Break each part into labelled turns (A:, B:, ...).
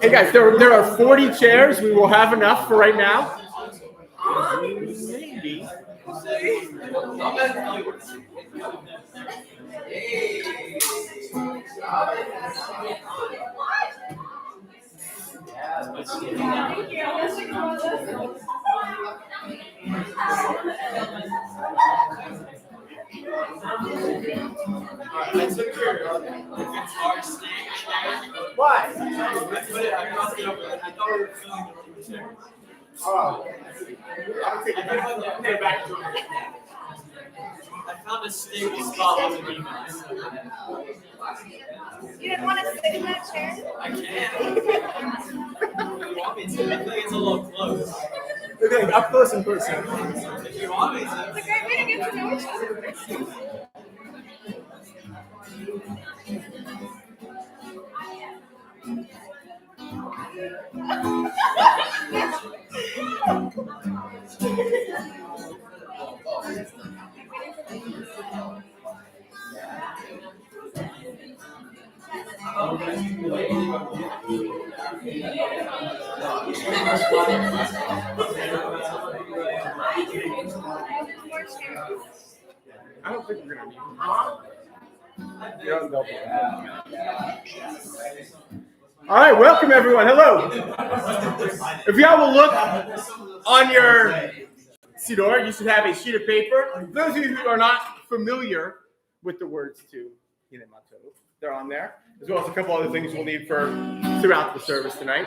A: Hey guys, there are 40 chairs. We will have enough for right now. Maybe. Why?
B: I found a stable spot underneath us.
C: You didn't want to sit in that chair?
B: I can. If you want me to. I feel like it's a little close.
A: Okay, up close and personal.
B: If you want me to.
C: It's a great way to get to know each other.
A: I don't think we're gonna need them. All right, welcome everyone. Hello. If y'all will look on your siddur, you should have a sheet of paper. Those of you who are not familiar with the words to Hine Matov, they're on there, as well as a couple other things we'll need for throughout the service tonight.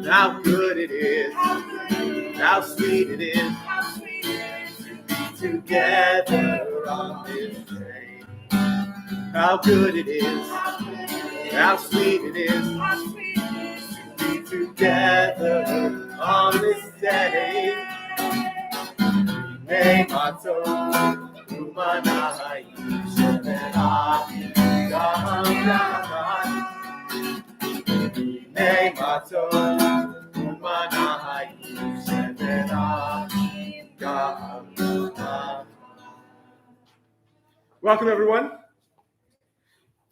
A: How good it is, how sweet it is to be together on this day. How good it is, how sweet it is to be together on this day. Hey, Mato, Umanai, Shemena, Hey, Mato, Umanai, Shemena, Welcome, everyone,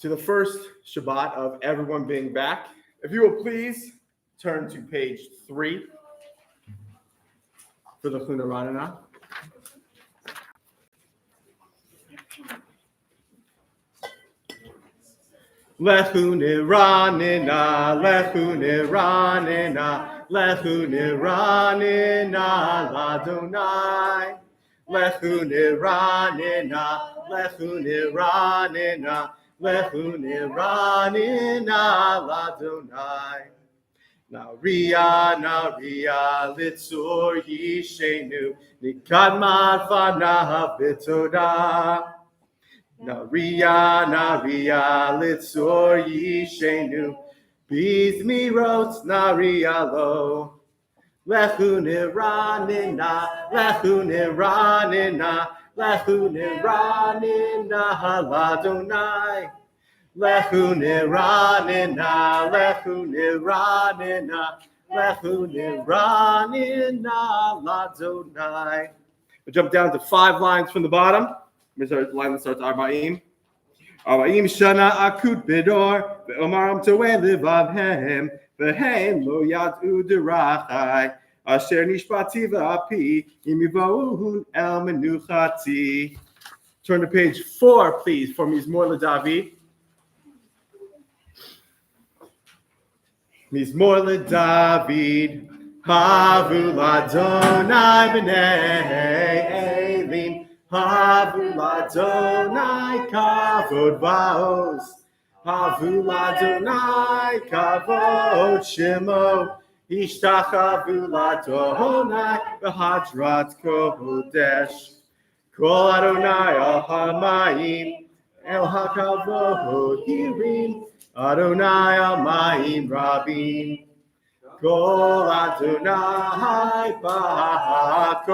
A: to the first Shabbat of everyone being back. If you will please turn to page 3 for the Chuna Ranana. Lechu niranina, lechu niranina, lechu niranina, ladonai. Lechu niranina, lechu niranina, lechu niranina, ladonai. Naria, litzor yishenu, nikadmat fanav b'todah. Naria, litzor yishenu, bizmirot naria lo. Lechu niranina, lechu niranina, lechu niranina, ladonai. Lechu niranina, lechu niranina, lechu niranina, ladonai. We'll jump down to 5 lines from the bottom. Here's our line that starts Arba'im. Arba'im shana akut bedor, ve'omaram toeh levavhem, ve'hem lo yad'u derachai, asher nishpati ve'api, imivohun el menuchati. Turn to page 4, please, for Mizmor LeDavid. Mizmor LeDavid, havu ladonai b'nei elim, havu ladonai kavod va'os, havu ladonai kavod shemo, ishtachavu ladonai v'hadrat kodesh, Kol Adonai al hamayim, el hakavod hirim, Adonai al mayim rabim. Kol Adonai ba'koach,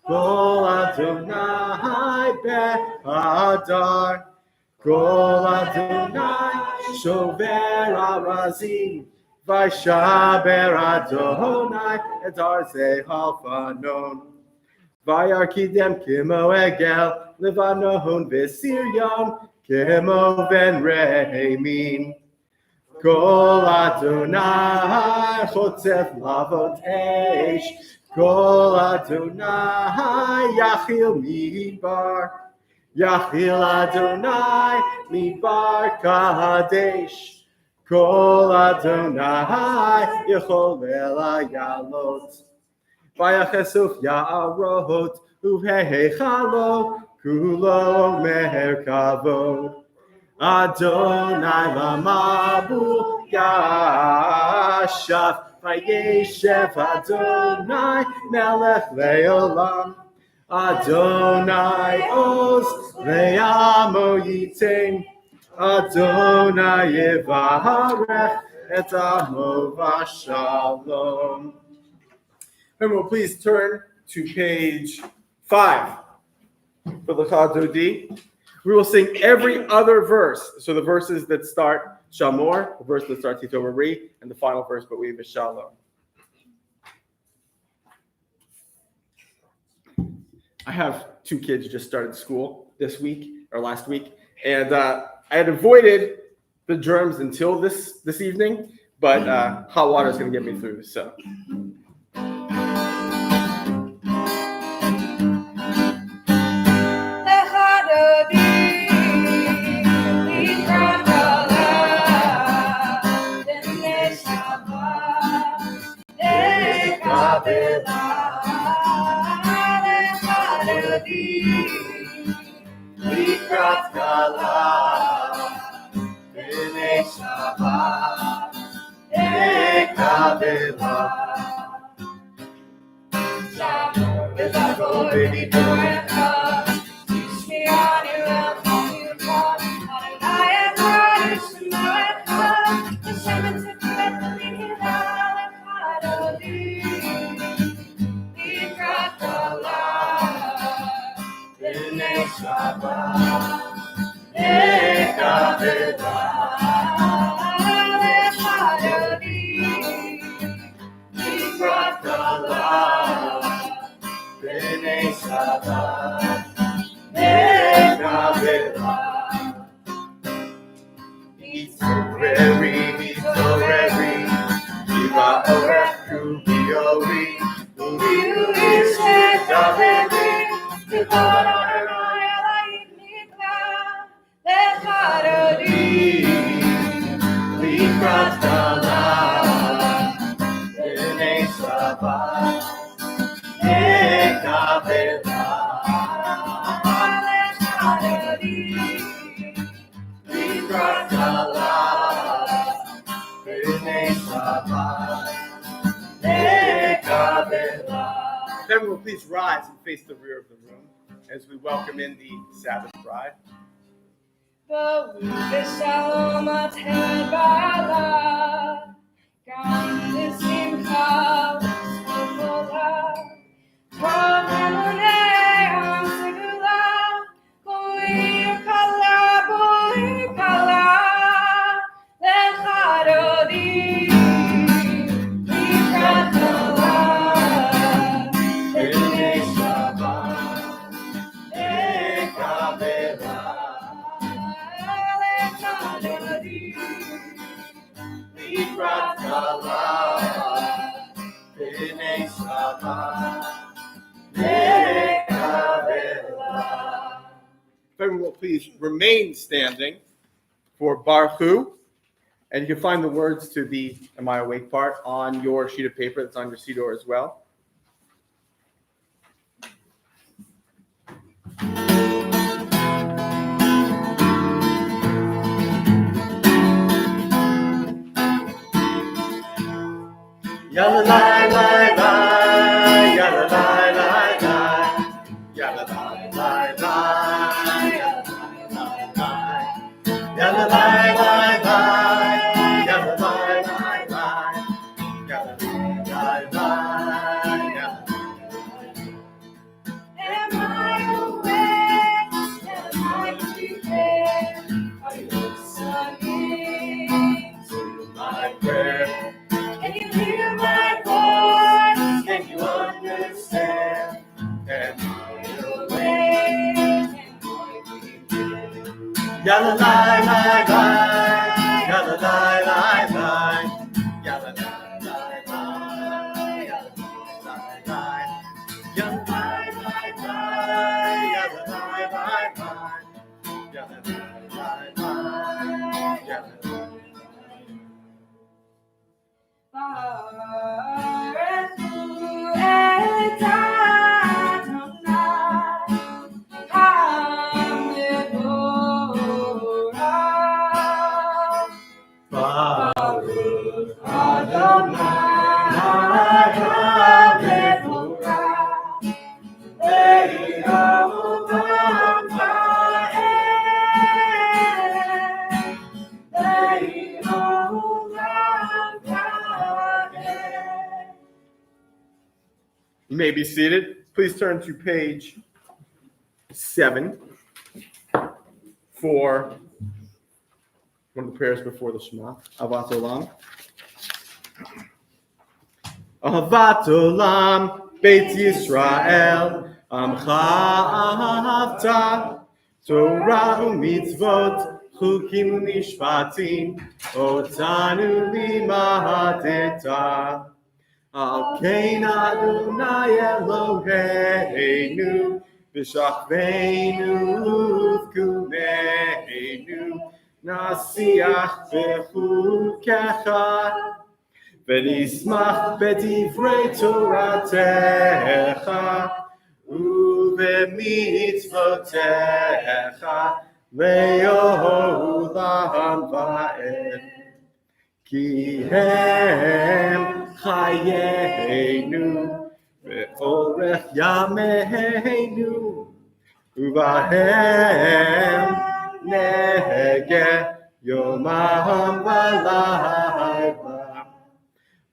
A: Kol Adonai be'adar, Kol Adonai shover arazim, Vaishaber Adonai et arzei halfanon. Vayarkidem kimo egel, Levanon v'siryon, kimo ben rehimin. Kol Adonai chotzef lavot eish, Kol Adonai yachil midbar, Yachil Adonai midbar kadesh, Kol Adonai yecholel ayalot. Vayachesuf ya'arot uvehechalo kulo meher kavod. Adonai lamabu yashav, vayeshev Adonai melech leolam. Adonai oz le'amo yitain, Adonai yevarech et amo v'shalom. Everyone, please turn to page 5 for the Chadodi. We will sing every other verse. So the verses that start Shamor, the verse that starts Titoveri, and the final verse, but we have Shalom. I have 2 kids who just started school this week or last week, and I had avoided the germs until this evening, but hot water is going to get me through. So.
D: Likrat kala, b'nei Shabbat, ekavela. Shamor v'zavor v'diborecha, tishmi'anu el chayucha, Adonai echad yishmerecha, Hashem etiferet v'lichila lechadodi. Likrat kala, b'nei Shabbat, ekavela. Likrat kala, b'nei Shabbat, ekavela. Vitoreri, vitoreri, viva orechu biori, uri shekaveri, v'kol Adonai alayim nikra, lechadodi. Likrat kala, b'nei Shabbat, ekavela. Lechadodi. Likrat kala, b'nei Shabbat, ekavela.
A: Everyone, please rise and face the rear of the room as we welcome in the Sabbath bride.
C: Shalom atel bala, gam v'simcha v'shokola, kol emunei am segula, boi kala, lechadodi. Likrat kala,
D: b'nei Shabbat, ekavela. Likrat kala, b'nei Shabbat, ekavela.
A: Everyone will please remain standing for Baruch Hu. And you can find the words to the Am I Awake part on your sheet of paper that's on your siddur as well.
D: Yalla lai lai lai, yalla lai lai lai, yalla lai
A: Yalla lai lai lai, yalla lai lai lai, yalla lai lai lai, yalla lai lai lai, yalla lai lai lai, yalla lai lai lai, yalla lai lai lai. You may be seated. Please turn to page 7 for one of the prayers before the Shema. Avat Olam. Avat Olam, Beit Yisrael, Amcha Ahavta, Torah u'mitzvot, Chukim u'mishpatim, Otanu limadeta. Al Kain Adonai Eloheinu, B'shachveinu u'vkumeinu, Nasiach b'chukecha, V'nismach b'divrei Toratecha, u'b'mitzvotecha, le'olam va'ed. Ki hem chayenu ve'orech yameinu uvahem nege yomam v'layla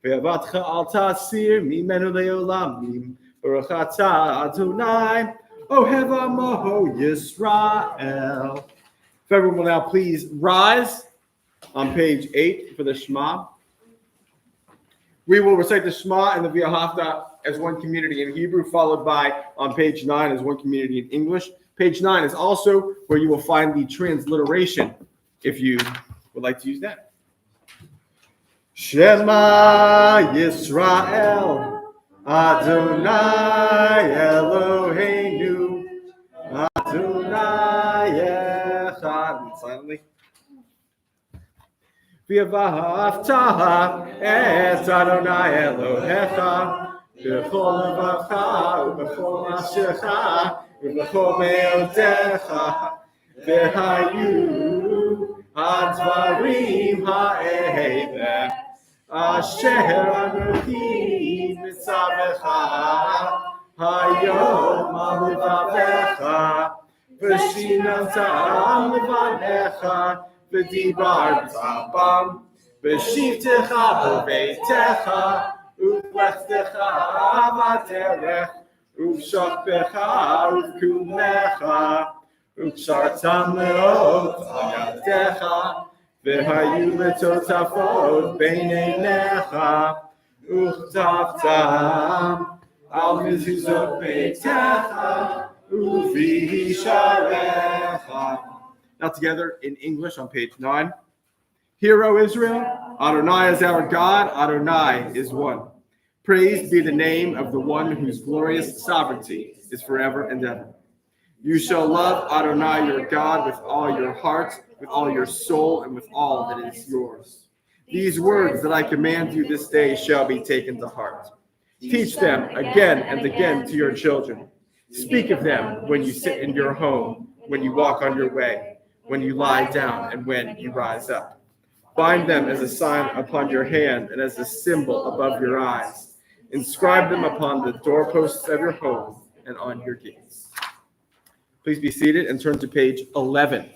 A: ve'avatcha al tasir mimenu le'olamim baruch atah Adonai ohev amo Yisrael. If everyone will now please rise on page 8 for the Shema. We will recite the Shema and the V'ahavta as one community in Hebrew, followed by on page 9 as one community in English. Page 9 is also where you will find the transliteration, if you would like to use that. Shema Yisrael, Adonai Eloheinu, Adonai Echad. Silently. V'ahavta et Adonai Elohecha b'chol levacha u'b'chol nafshecha u'b'chol me'odecha v'hayu hadvarim ha'ele asher anochi mitzavecha hayom al levavecha v'shinantam levanecha v'dibarta bam v'shivtecha b'beitecha u'lechtecha b'derech u'shachpecha u'kumecha u'kshartam leot al yadecha v'hayu letotafot bein einecha u'chtavtam al mezuzot beitecha u'v'hisharecha. Now together in English on page 9. Hear, O Israel, Adonai is our God, Adonai is one. Praised be the name of the one whose glorious sovereignty is forever and ever. You shall love Adonai your God with all your heart, with all your soul, and with all that is yours. These words that I command you this day shall be taken to heart. Teach them again and again to your children. Speak of them when you sit in your home, when you walk on your way, when you lie down, and when you rise up. Bind them as a sign upon your hand and as a symbol above your eyes. Inscribe them upon the doorposts of your home and on your gates. Please be seated and turn to page 11.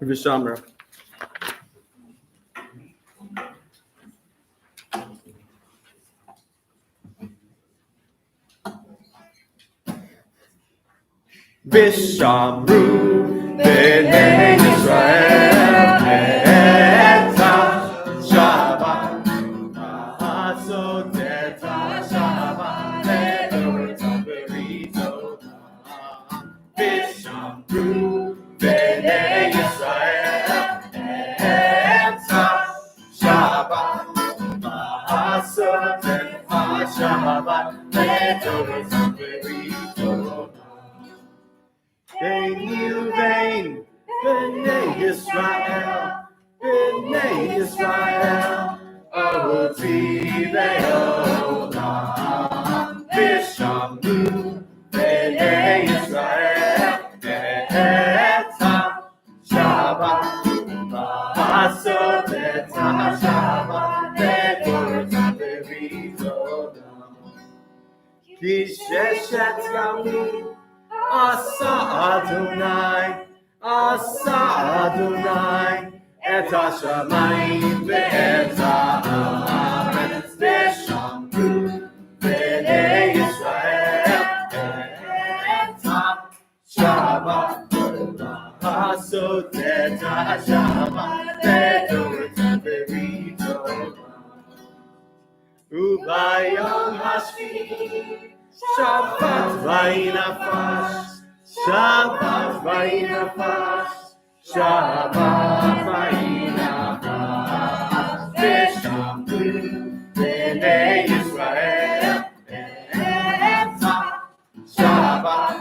A: Vishamra. Vishamru b'nei Yisrael eta Shabbat asot eta Shabbat le'or berito Vishamru Hasotet HaShabbat Ledoros HaBerito. B'nai Yisrael, B'nai Yisrael, Ahoti Le'olam, V'shamru B'nai Yisrael, Et HaShabbat, Hasotet HaShabbat Ledoros HaBerito. Ki sheshet yamim Asa Adonai, et hashamayim ve'et haaretz, v'shamru b'nei Yisrael, et haShabbat, hasotet haShabbat, ledoros haberito. Ubayom hashvi Shabbat vayinafash, Shabbat vayinafash, Shabbat vayinafash, V'shamru b'nei Yisrael, et Shabbat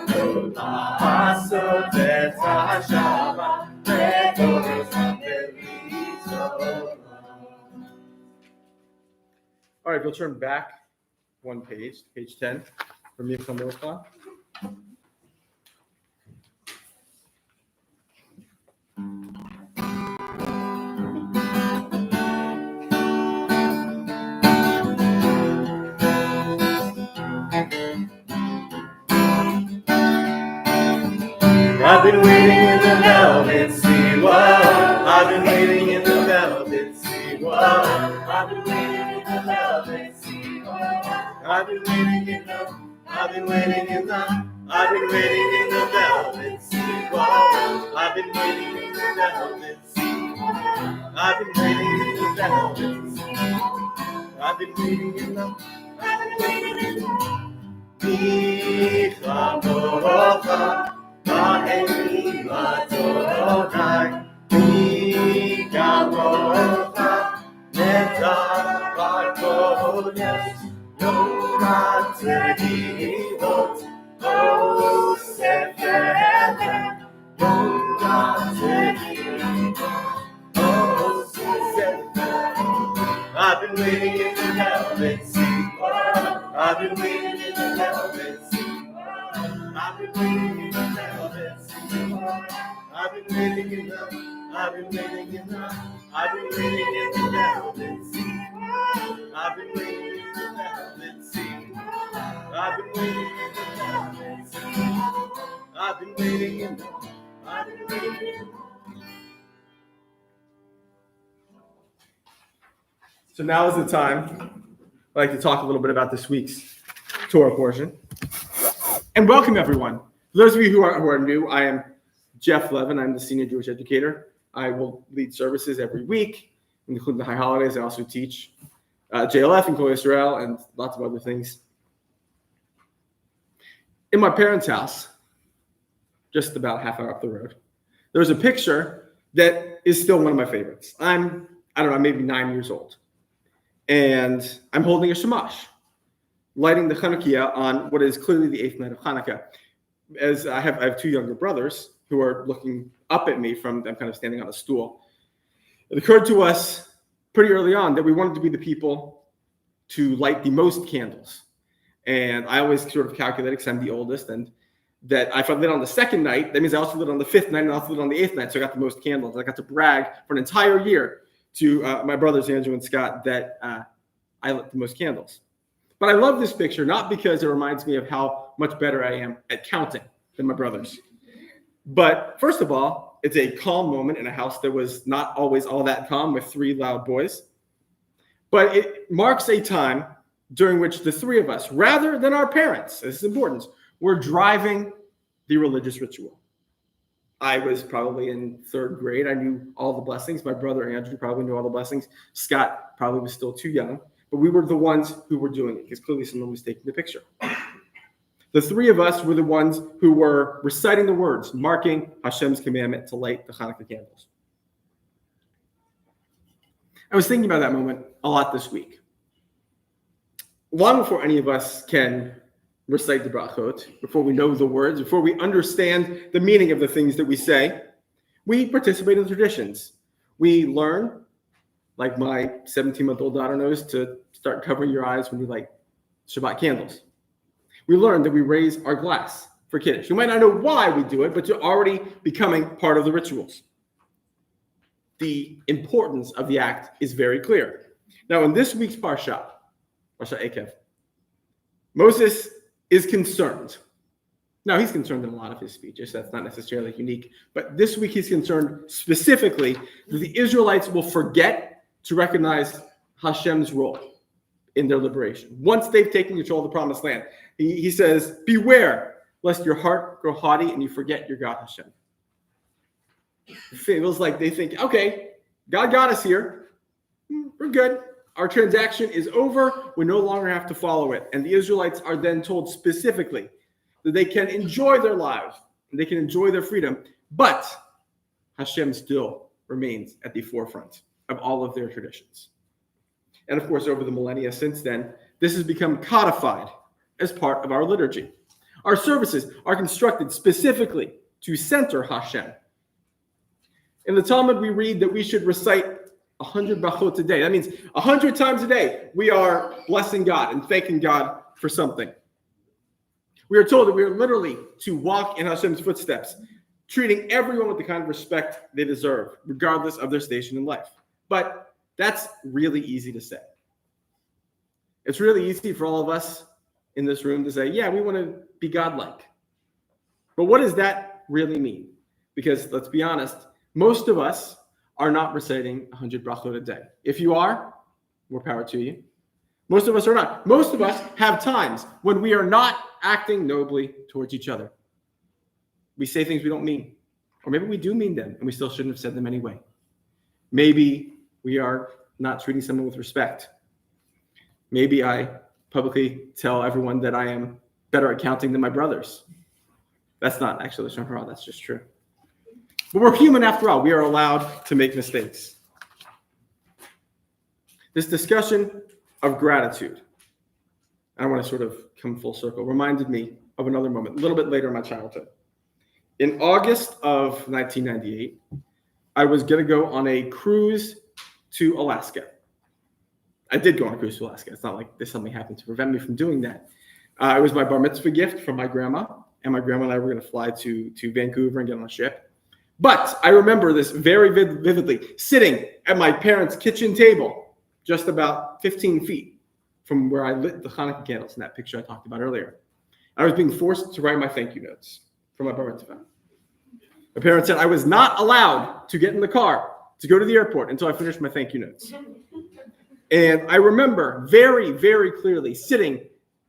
A: hasotet haShabbat, ledoros haberito. All right, we'll turn back one page, page 10, for me from Milcom. I've been waiting in the velvet sea, whoa. I've been waiting in the velvet sea, whoa. I've been waiting in the velvet sea, whoa. I've been waiting in the velvet sea, whoa. I've been waiting in the velvet sea, I've been waiting in the velvet sea, I've been waiting in the Michamocha, Ma'eni Matonai, Michamocha, Neta Barkones, Yom Tevivot, O Sefer, Yom Tevivot, O Sefer. I've been waiting in the velvet sea. I've been waiting in the velvet sea. I've been waiting in the velvet sea. I've been waiting in the velvet sea. I've been waiting in the velvet sea. I've been waiting in the velvet sea. I've been waiting in the So now is the time I'd like to talk a little bit about this week's Torah portion. And welcome everyone. For those of you who are new, I am Jeff Levin. I'm the senior Jewish educator. I will lead services every week, including the high holidays. I also teach JLF and Kol Yisrael and lots of other things. In my parents' house, just about half hour up the road, there's a picture that is still one of my favorites. I don't know, maybe 9 years old. And I'm holding a shamash, lighting the Chanukiah on what is clearly the 8th night of Hanukkah. As I have two younger brothers who are looking up at me I'm kind of standing on a stool. It occurred to us pretty early on that we wanted to be the people to light the most candles. And I always sort of calculated, because I'm the oldest, and that if I lit on the second night, that means I also lit on the 5th night and I also lit on the 8th night. So I got the most candles. I got to brag for an entire year to my brothers, Andrew and Scott, that I lit the most candles. But I love this picture, not because it reminds me of how much better I am at counting than my brothers. But first of all, it's a calm moment in a house that was not always all that calm with 3 loud boys. But it marks a time during which the 3 of us, rather than our parents, this is important, were driving the religious ritual. I was probably in 3rd grade. I knew all the blessings. My brother Andrew probably knew all the blessings. Scott probably was still too young. But we were the ones who were doing it, because clearly someone was taking the picture. The 3 of us were the ones who were reciting the words, marking Hashem's commandment to light the Hanukkah candles. I was thinking about that moment a lot this week. long before any of us can recite the brachot, before we know the words, before we understand the meaning of the things that we say, we participate in traditions. We learn, like my 17-month-old daughter knows, to start covering your eyes when you light Shabbat candles. We learn that we raise our glass for Kiddush. You might not know why we do it, but you're already becoming part of the rituals. The importance of the act is very clear. Now, in this week's Parsha Ekev, Moses is concerned. Now, he's concerned in a lot of his speeches. That's not necessarily unique. But this week, he's concerned specifically that the Israelites will forget to recognize Hashem's role in their liberation. Once they've taken control of the promised land, he says, beware, lest your heart grow haughty and you forget your God Hashem. It feels like they think, okay, God got us here. We're good. Our transaction is over. We no longer have to follow it. And the Israelites are then told specifically that they can enjoy their lives and they can enjoy their freedom, but Hashem still remains at the forefront of all of their traditions. And of course, over the millennia since then, this has become codified as part of our liturgy. Our services are constructed specifically to center Hashem. In the Talmud, we read that we should recite 100 brachot a day. That means 100 times a day we are blessing God and thanking God for something. We are told that we are literally to walk in Hashem's footsteps, treating everyone with the kind of respect they deserve, regardless of their station in life. But that's really easy to say. It's really easy for all of us in this room to say, yeah, we want to be godlike. But what does that really mean? Because let's be honest, most of us are not reciting 100 brachot a day. If you are, more power to you. Most of us are not. Most of us have times when we are not acting nobly towards each other. We say things we don't mean. Or maybe we do mean them and we still shouldn't have said them anyway. Maybe we are not treating someone with respect. Maybe I publicly tell everyone that I am better at counting than my brothers. That's not actually Lashon Hara, that's just true. But we're human after all. We are allowed to make mistakes. This discussion of gratitude, I want to sort of come full circle, reminded me of another moment, a little bit later in my childhood. In August of 1998, I was going to go on a cruise to Alaska. I did go on a cruise to Alaska. It's not like this something happened to prevent me from doing that. It was my bar mitzvah gift from my grandma, and my grandma and I were going to fly to Vancouver and get on a ship. But I remember this very vividly, sitting at my parents' kitchen table, just about 15 feet from where I lit the Hanukkah candles in that picture I talked about earlier. I was being forced to write my thank you notes for my bar mitzvah. My parents said I was not allowed to get in the car to go to the airport until I finished my thank you notes. And I remember very, very clearly sitting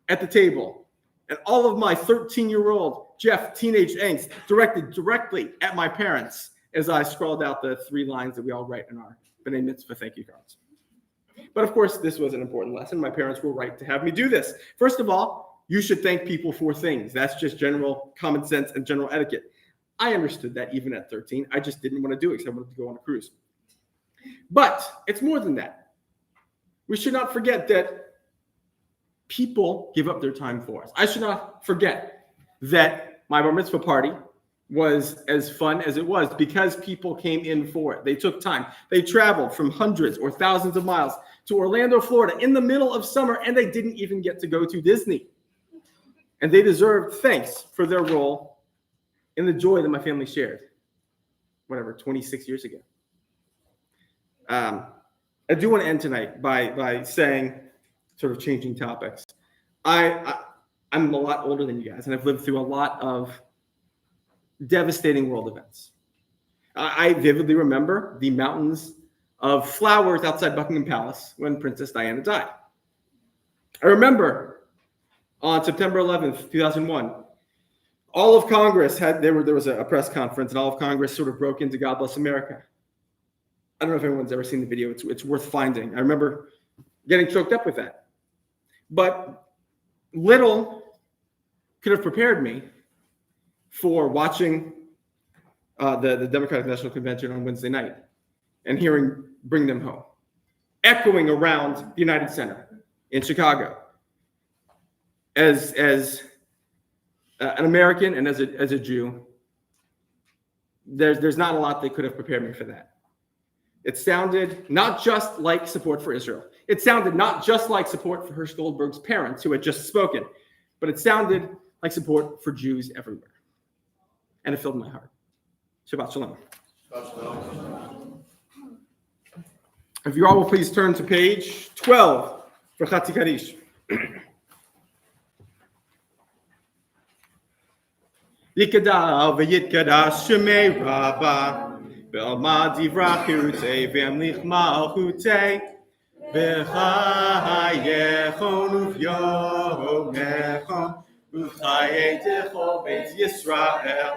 A: at the table and all of my 13-year-old Jeff teenage angst directed directly at my parents as I scrawled out the 3 lines that we all write in our B'nai Mitzvah thank you cards. But of course, this was an important lesson. My parents were right to have me do this. First of all, you should thank people for things. That's just general common sense and general etiquette. I understood that even at 13. I just didn't want to do it because I wanted to go on a cruise. But it's more than that. We should not forget that people give up their time for us. I should not forget that my bar mitzvah party was as fun as it was because people came in for it. They took time. They traveled from hundreds or thousands of miles to Orlando, Florida in the middle of summer, and they didn't even get to go to Disney. And they deserved thanks for their role in the joy that my family shared, 26 years ago. I do want to end tonight by saying, sort of changing topics. I'm a lot older than you guys, and I've lived through a lot of devastating world events. I vividly remember the mountains of flowers outside Buckingham Palace when Princess Diana died. I remember on September 11th, 2001, all of Congress there was a press conference, and all of Congress sort of broke into God Bless America. I don't know if anyone's ever seen the video. It's worth finding. I remember getting choked up with that. But little could have prepared me for watching the Democratic National Convention on Wednesday night and hearing Bring Them Home, echoing around the United Center in Chicago. as an American and as a Jew, there's not a lot that could have prepared me for that. It sounded not just like support for Israel. It sounded not just like support for Hirsch Goldberg's parents who had just spoken, but it sounded like support for Jews everywhere. And it filled my heart. Shabbat Shalom. If you all will please turn to page 12 for Chatzi Kaddish. Yikadal v'yitkadas shemei rabba Be'alma divrachute v'amlich malchute V'chayechon uv'yomechon V'chayetecho beit Yisrael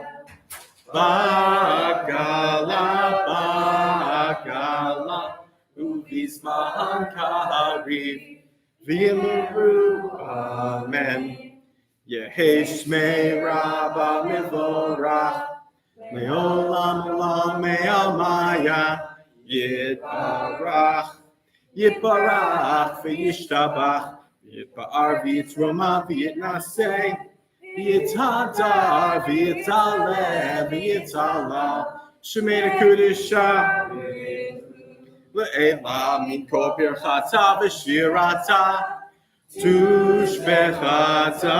A: Bagala Uv'izman kariv V'yimuru Amen Yehesh me rabba mivorach Me'olam olam me'almaya Yitbarach v'yishtabach Yitba'ar v'yitroma v'yitnaseh V'yithadar v'yitaleh v'yitala Shemei Kudisha Le'ela min kol birchata v'shirata Tushbechata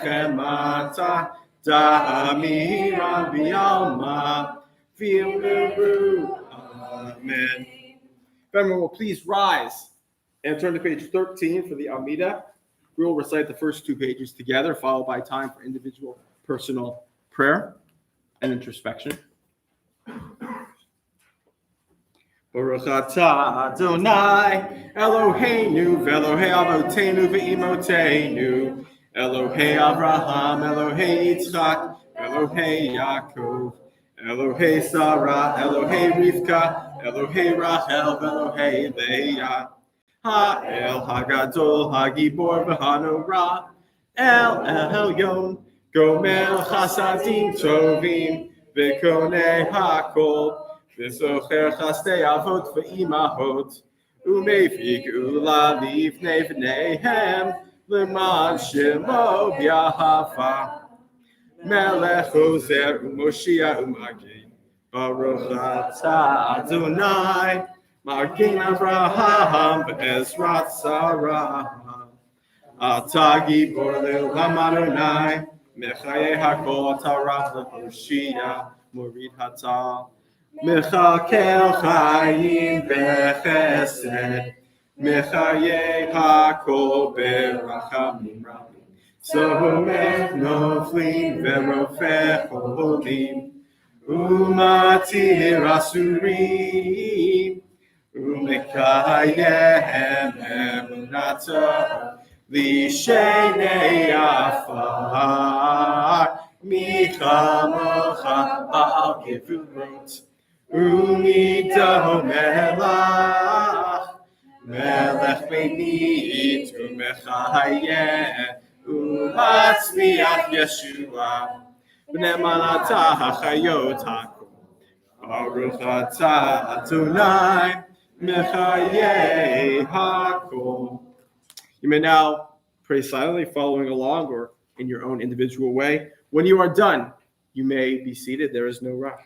A: v'nechemata Da'amira v'yalma v'yimru. Amen. If everyone will please rise and turn to page 13 for the Almida. We will recite the first two pages together, followed by time for individual personal prayer and introspection. Baruch atah Adonai Eloheinu v'Elohei Avotenu v'Imotenu Elohei Avraham, Elohei Yitzchak, Elohei Yaakov, Elohei Sarah, Elohei Rivka, Elohei Rachel, Elohei Leah. Ha'el Hagadol, Hagibor v'Hanorah, El Elyon, Gomel Chasadim Tovim, V'Konei Hakol, V'Zocher Chastei Avot v'Imahot, U'Mevi Geula Livnei V'neihem, L'man Shemo B'Yahava, Melech Ozer U'Moshia U'Magin, Baruch atah Adonai, Magin Avraham V'Ezrat Sarah, Atah Gibor Le'olam Adonai, Mechayei Hakol Tarach L'Hoshia, Morid Hatah, Mechakel Chayim B'Chesed, Mechayei Hakol Berachamim Rabim, Somech Noflim V'Rofech Cholim, Umatir Asurim, Umekayem Emunato, Lishenei Afar, Michamocha Baal Gevurot, Umido Melach, Melech Beinit, Umechayem, Umatzmiach Yeshua, B'nemalata hachayot hakol. Baruch atah Adonai mechayei hakol. You may now pray silently, following along, or in your own individual way. When you are done, you may be seated. There is no rush.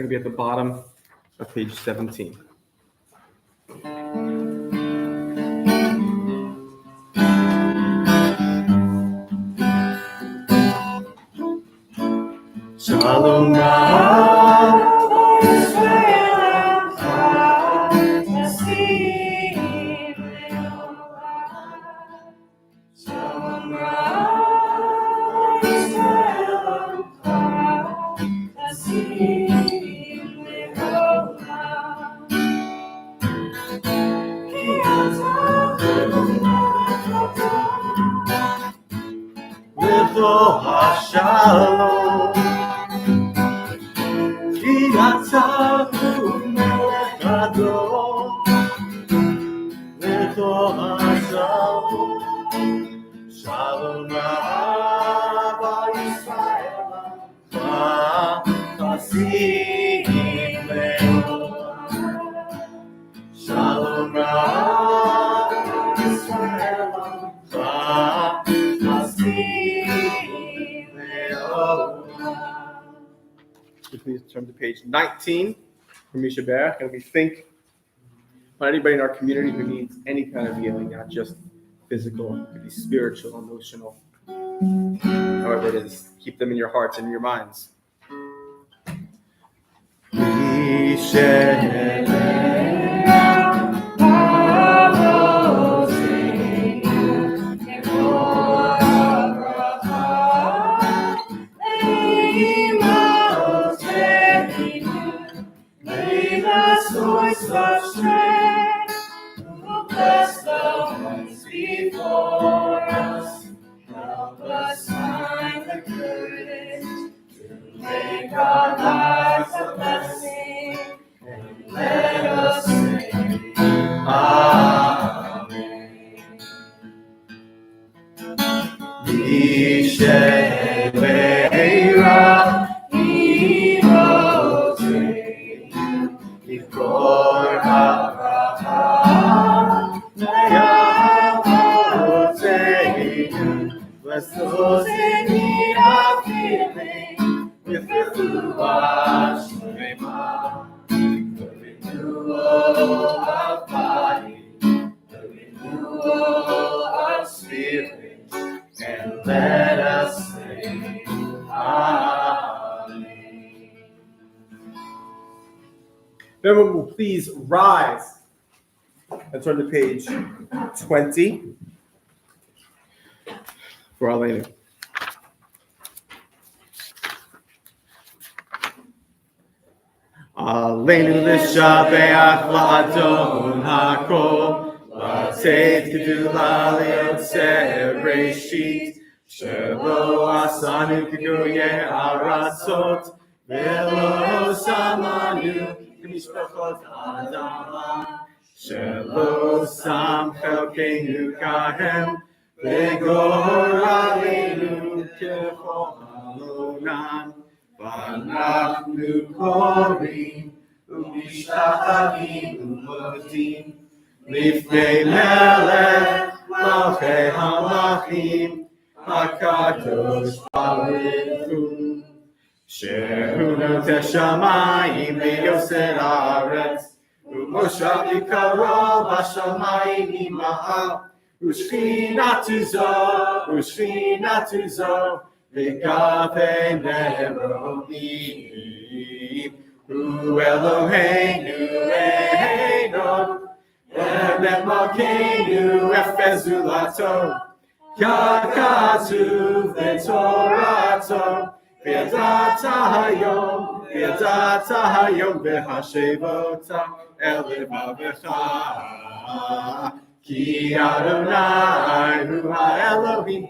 A: We're going to be at the bottom of page 17. Shalom Shalom. Ki atahu melech gadol. Leto hashalom. Shalom Rabba Yisrael. Chasim leolam. Shalom Rabba Yisrael. Please turn to page 19 from Mishabach, and we think about anybody in our community who needs any kind of healing, not just physical, it could be spiritual, emotional, however it is. Keep them in your hearts and in your minds.
C: Source of strength, who bless the ones before us, help us find the courage to make our lives a blessing, and let us say, Amen. Before bless those in need of healing with Refuah Shlema, the renewal of body, the renewal of spirit, and let us say, Amen.
A: Everyone will please rise and turn to page 20 for Aleinu. Aleinu l'shabeach la'adon hakol, la'teit gedula liyotzeh reshit, shelo asanu k'goyei aratzot, velo samanu k'mishpachot adama, shelo sam chelkeinu kahem, v'goralenu k'cholalonam, v'anachnu korim u'mishtachavim u'modim lifnei melech malchei hamachim hakadosh baruch hu shehu noteh shamayim ve'yoser haaretz u'moshav yikaro b'shamayim ima'al u'shchinatu zo v'gavei neronim hu Eloheinu Einod Emet Malkeinu Efezu Lato K'katuv v'Torato v'yadata hayom v'hashevota el levavecha ki Adonai hu ha'Elohim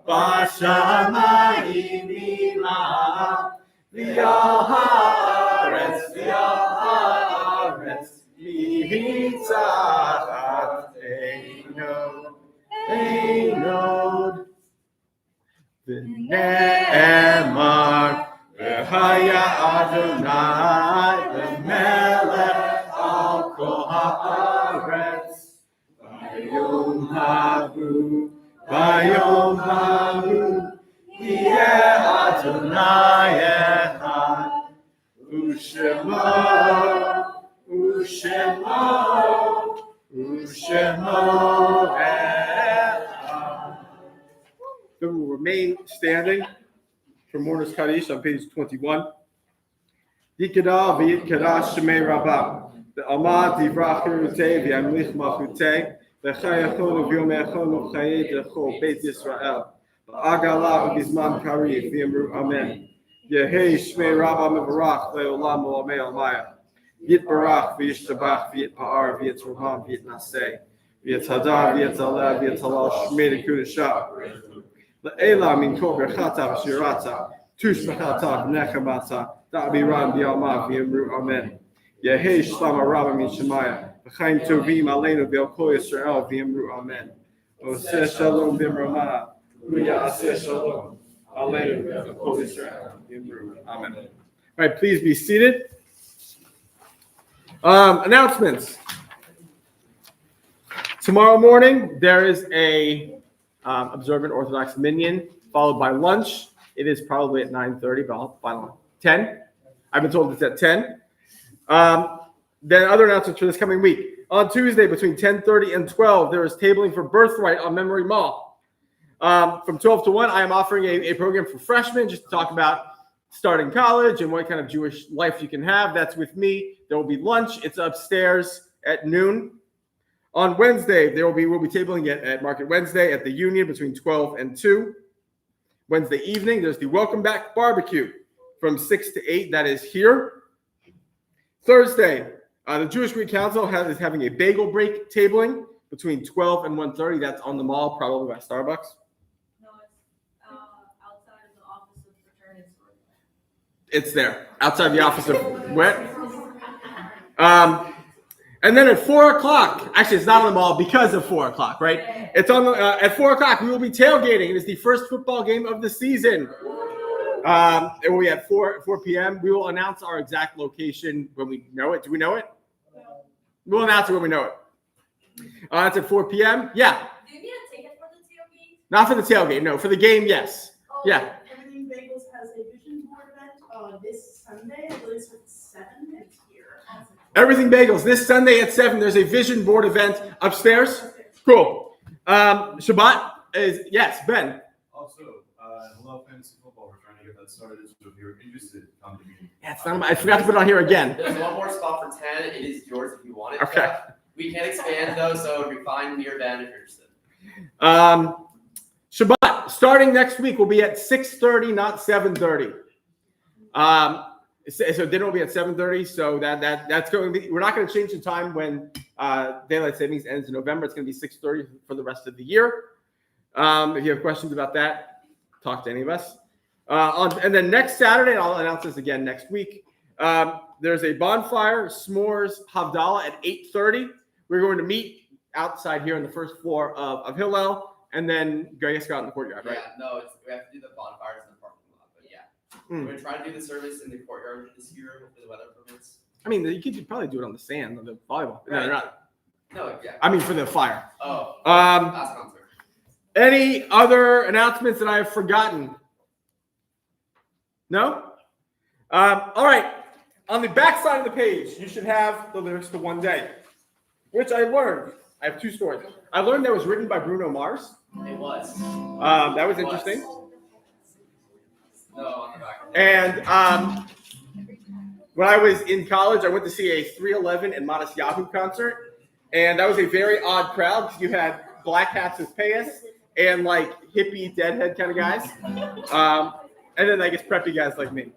A: b'shamayim ima'al v'yal haaretz mitachat einod v'ne'emar v'haya Adonai v'melech al kol haaretz v'yom hahu yeh Adonai echad We will remain standing for Mourner's Kaddish on page 21. Yikada v'yitkada shemei rabbah. The Amad divrach hirutei v'yamlich malchutei. V'chayachonu v'yomechonu v'chayei d'chol Beit Yisrael. V'agala v'gizman karif v'yamru amen. Yehei shmei rabbah mevarach le'olam olamei almaya. Yitbarach v'yishtabach v'yitpa'ar v'yitzruham v'yitnaseh. V'yitzhadar v'yitzaleh v'yitzalal shmei d'kudashah. Le'ela min kol berchata v'shirata. Tush b'chata v'nechamata. Da'abiran b'yalma v'yamru amen. Yehei shlama rabba min shemaya. V'chaim tovim aleinu v'el kol Yisrael v'yamru amen. Oseh shalom b'mrama. V'yaseh shalom aleinu v'el kol Yisrael v'yamru amen. All right, please be seated. Announcements. Tomorrow morning, there is a observant Orthodox minyan, followed by lunch. It is probably at 9:30, but I'll find 10. I've been told it's at 10. Then other announcements for this coming week. On Tuesday, between 10:30 and 12, there is tabling for Birthright on Memory Mall. From 12 to 1, I am offering a program for freshmen just to talk about starting college and what kind of Jewish life you can have. That's with me. There will be lunch. It's upstairs at noon. On Wednesday, we'll be tabling it at Market Wednesday at the Union between 12 and 2. Wednesday evening, there's the Welcome Back Barbecue from 6 to 8. That is here. Thursday, the Jewish Greek Council is having a bagel break tabling between 12 and 1:30. That's on the mall, probably by Starbucks.
C: No, it's outside of the office of fraternity.
A: It's there, outside the office of what? And then at 4 o'clock, actually it's not on the mall because of 4 o'clock, right? It's on at 4 o'clock, we will be tailgating. It is the first football game of the season. It will be at 4 p.m. We will announce our exact location when we know it. Do we know it? We'll announce it when we know it. It's at 4 p.m. Yeah.
C: Do you need a ticket for the tailgate?
A: Not for the tailgate, no. For the game, yes.
E: Oh,
A: Yeah.
E: Everything Bagels has a vision board event this Sunday. I believe it's at 7. It's here.
A: Everything Bagels, this Sunday at 7, there's a vision board event upstairs. Cool. Shabbat is, yes, Ben.
F: Also, Hello Fantasy Football, we're trying to get that started. So if you're interested, come to me.
A: Yeah, it's not, I forgot to put it on here again.
B: There's one more spot for 10. It is yours if you want it.
A: Okay.
B: Jeff. We can't expand though, so it'll be fine near Ben if you're interested.
A: Shabbat, starting next week, will be at 6:30, not 7:30. So dinner will be at 7:30. So that's going to be. We're not going to change the time when daylight savings ends in November. It's going to be 6:30 for the rest of the year. If you have questions about that, talk to any of us. And then next Saturday, and I'll announce this again next week. There's a bonfire, s'mores, Havdalah at 8:30. We're going to meet outside here on the first floor of Hillel, and then go out in the courtyard, right?
B: Yeah, no, we have to do the bonfires in the parking lot, but yeah. We're going to try to do the service in the courtyard this year if the weather permits.
A: I mean, you could probably do it on the sand, on the volleyball. No,
B: Right.
A: not.
B: No, yeah.
A: I mean, for the fire.
B: Oh, last concert.
A: Any other announcements that I have forgotten? No? All right. On the back side of the page, you should have the lyrics to One Day, which I learned. I have 2 stories. I learned that was written by Bruno Mars.
B: It was.
A: That was interesting.
B: No, on the back.
A: And when I was in college, I went to see a 311 and Modest Yahoo concert. And that was a very odd crowd because you had black hats with payas and like hippie deadhead kind of guys. And then I guess preppy guys like me.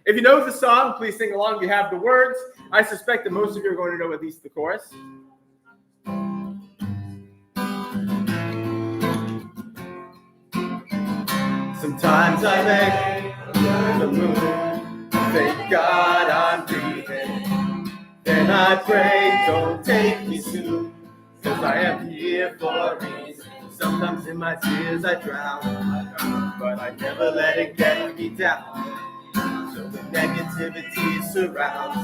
A: If you know the song, please sing along. You have the words. I suspect that most of you are going to know at least the chorus.
D: Sometimes I lay under the moon, thank God I'm breathing. Then I pray, don't take me soon, cause I am here for a reason. Sometimes in my tears I drown, but I never let it get me down. So the negativity surrounds,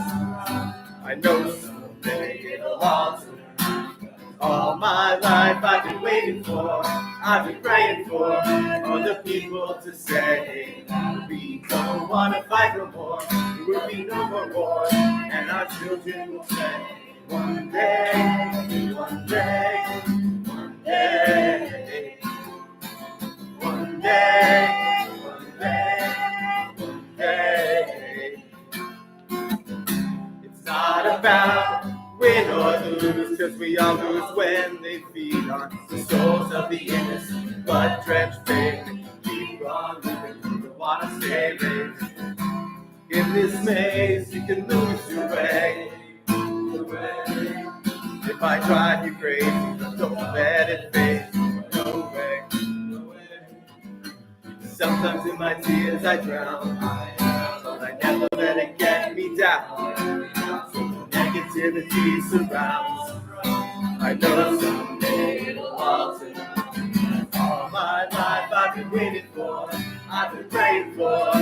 D: I know someday it'll all turn. All my life I've been waiting for I've been praying for other people to say we don't want to fight no more. There will be no more war, and our children will say one day, one day, one day, one day, one day, one day. It's not about win or lose, cause we all lose when they feed on the souls of the innocent, blood-drenched faith. Keep on living, we wanna stay raised. In this maze, you can lose your way. If I drive you crazy, don't let it fade. No way. Sometimes in my tears I drown, but I never let it get me down. Negativity surrounds. I know someday it'll alter. All my life I've been waiting for, I've been praying for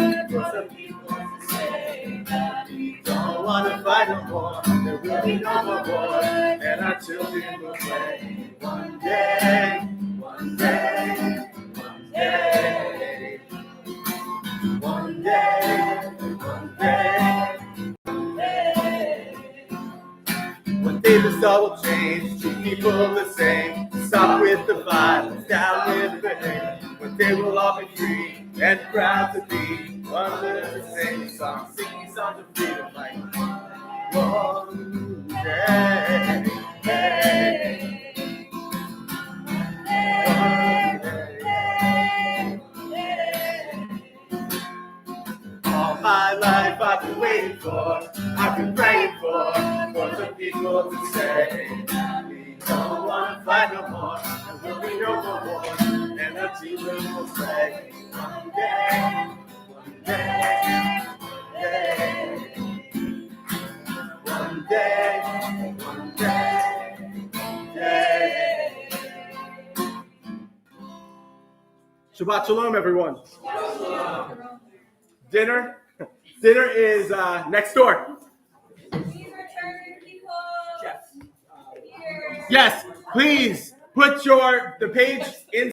D: some people to say we don't want to fight no more. There will be no more war, and our children will play one day, one day, one day, one day, one day. One day this all will change, two people the same. Stop with the violence, down with the hate. One day we'll all be free and proud to be under the same song, singing songs of freedom like one day. All my life I've been waiting for, I've been praying for some people to say we don't want to fight no more, there will be no more war, and our children will say one day, one day, one day, one day, one day. Shabbat Shalom, everyone. Dinner is next door. Yes, please put the page in.